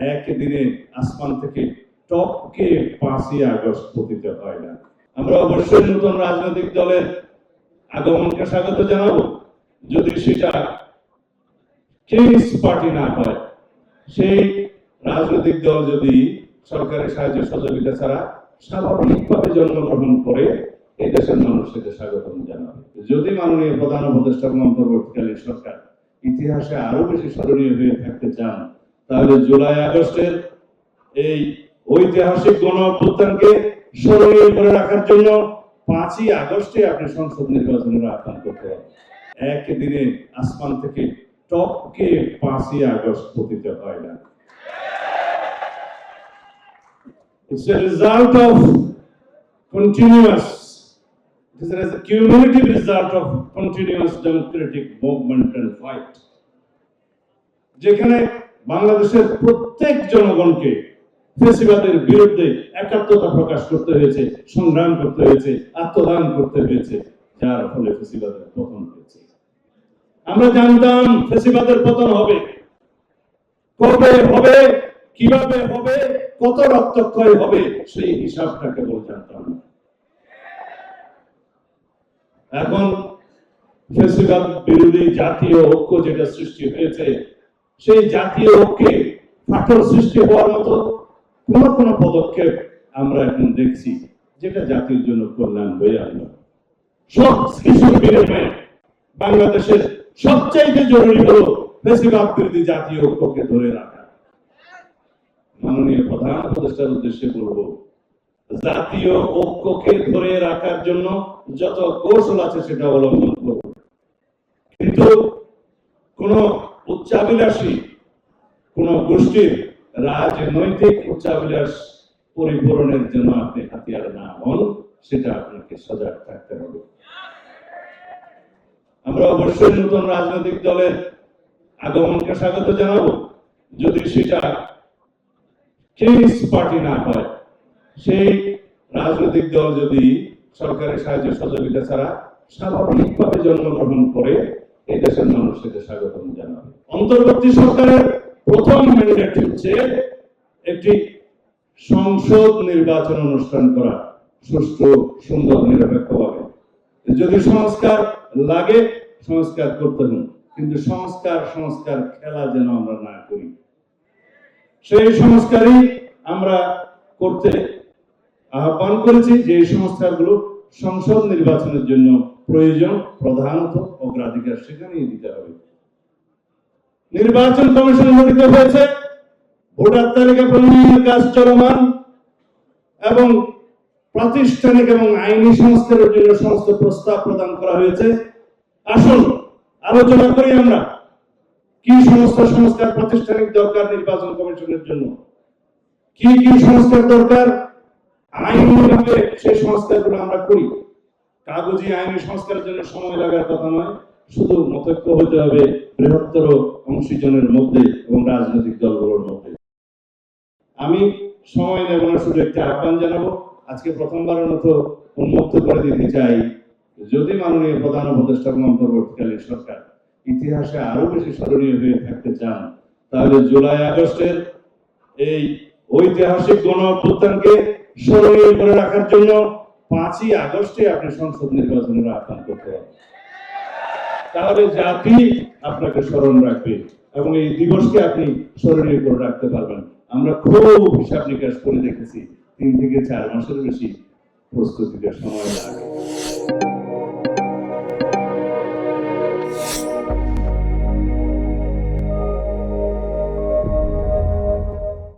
একদিনে আসমান থেকে টপকে 5ই আগস্ট পতিত হয় না। আমরা অবশ্যই নতুন রাজনৈতিক দলের আগমনকে স্বাগত জানাবো, যদি সেটা কিংস পার্টি না হয়। সেই রাজনৈতিক দল যদি সরকারের সাহায্য সহযোগিতা ছাড়া স্বাভাবিকভাবে জন্মগ্রহণ করে, এই দেশের মানুষ সেটা স্বাগতম জানাবে। যদি মাননীয় প্রধান উপদেষ্টা এবং অন্তর্বর্তীকালীন সরকার ইতিহাসে আরো বেশি স্মরণীয় হয়ে থাকতে চান, তাহলে জুলাই আগস্টের এই ঐতিহাসিক গণ অভ্যুত্থানকে স্মরণীয় করে রাখার জন্য 5ই আগস্টে আপনি সংসদ নির্বাচনের আহ্বান করতে হবে। একদিনে আসমান থেকে টপকে 5ই আগস্ট পতিত হয় না। It's a result of continuous, it is a cumulative result of continuous democratic movement and fight. যেখানে বাংলাদেশের প্রত্যেক জনগণকে ফ্যাসিবাদের বিরুদ্ধে একাত্মতা প্রকাশ করতে হয়েছে, সংগ্রাম করতে হয়েছে, আত্মদান করতে হয়েছে, যার ফলে ফ্যাসিবাদের পতন হয়েছে। আমরা জানতাম ফ্যাসিবাদের পতন হবে, কবে হবে, কিভাবে হবে, কত রক্তক্ষয় হবে, সেই হিসাবটা কেবল জানতাম না। এখন ফ্যাসিবাদ বিরোধী জাতীয় ঐক্য যেটা সৃষ্টি হয়েছে, সেই জাতীয় ঐক্যে ফাটল সৃষ্টি হওয়ার মতো কোন পদক্ষেপ আমরা এখন দেখছি যেটা জাতির জন্য কল্যাণ বয়ে আনবে। সব কিছুর বিনিময়ে বাংলাদেশের সবচাইতে জরুরি হলো ফ্যাসিবাদ বিরোধী জাতীয় ঐক্যকে ধরে রাখা। মাননীয় প্রধান উপদেষ্টার উদ্দেশ্যে বলবো, জাতীয় ঐক্যকে ধরে রাখার জন্য যত কৌশল আছে সেটা অবলম্বন করব, কিন্তু কোন উচ্চাভিলাষী কোন গোষ্ঠীর রাজনৈতিক উচ্চাভিলাষ পরিপূরণের জন্য আপনি হাতিয়ার না হন, সেটা আপনাকে সজাগ থাকতে হবে। আমরা অবশ্যই নতুন রাজনৈতিক দলের আগমনকে স্বাগত জানাবো, যদি সেটা কিংস পার্টি না হয়। সেই রাজনৈতিক দল যদি সরকারের সাহায্য সহযোগিতা ছাড়া স্বাভাবিকভাবে জন্মগ্রহণ করে, এই দেশের মানুষ সেটা স্বাগতম জানাবে। অন্তর্বর্তী সরকারের প্রথম ম্যান্ডেট হচ্ছে একটি সংসদ নির্বাচন অনুষ্ঠান করা, সুষ্ঠু, সুন্দর, নিরপেক্ষভাবে। যদি সংস্কার লাগে সংস্কার করতে হবে, কিন্তু সংস্কার খেলা যেন আমরা না করি। সেই সংস্কারই আমরা করতে আহ্বান করেছি, যে এই সংস্কারগুলো সংসদ নির্বাচনের জন্য প্রয়োজন, প্রধানত অগ্রাধিকার সেখানেই দিতে হবে। নির্বাচন কমিশন গঠিত হয়েছে, ভোটার তালিকা প্রণয়নের কাজ চলমান এবং প্রাতিষ্ঠানিক এবং আইনি সংস্কারের জন্য সমস্ত প্রস্তাব প্রদান করা হয়েছে। আসুন আলোচনা করি আমরা কি সমস্ত সংস্কার প্রাতিষ্ঠানিক দরকার নির্বাচন কমিশনের জন্য, কি কি সংস্কার দরকার, আইনিভাবে সেই সংস্কারগুলো আমরা করি। কাগজি আইনি সংস্কারের জন্য সময় লাগার কথা নয়, শুধু মতৈক্য হতে হবে বৃহত্তর অংশীজনের মধ্যে এবং রাজনৈতিক দলগুলোর মধ্যে। আমি সময় নেব না, শুধু একটা আহ্বান জানাবো। আজকে প্রথমবারের মতো উন্মুক্ত করে দিতে চাই, যদি মাননীয় প্রধান উপদেষ্টা এবং অন্তর্বর্তীকালীন সরকার ইতিহাসে আরো বেশি স্মরণীয় হয়ে থাকতে চান, তাহলে জুলাই আগস্টের এই ঐতিহাসিক গণ অভ্যুত্থানকে স্মরণীয় করে রাখার জন্য 5ই আগস্টে আপনি সংসদ নির্বাচনের আহ্বান করতে হবে। তাহলে জাতি আপনাকে স্মরণ রাখবে এবং এই দিবসকে আপনি স্মরণীয় করে রাখতে পারবেন। আমরা খুব হিসাব নিকাশ করে দেখেছি 3 থেকে 4 মাসের বেশি প্রস্তুতিতে সময় লাগে।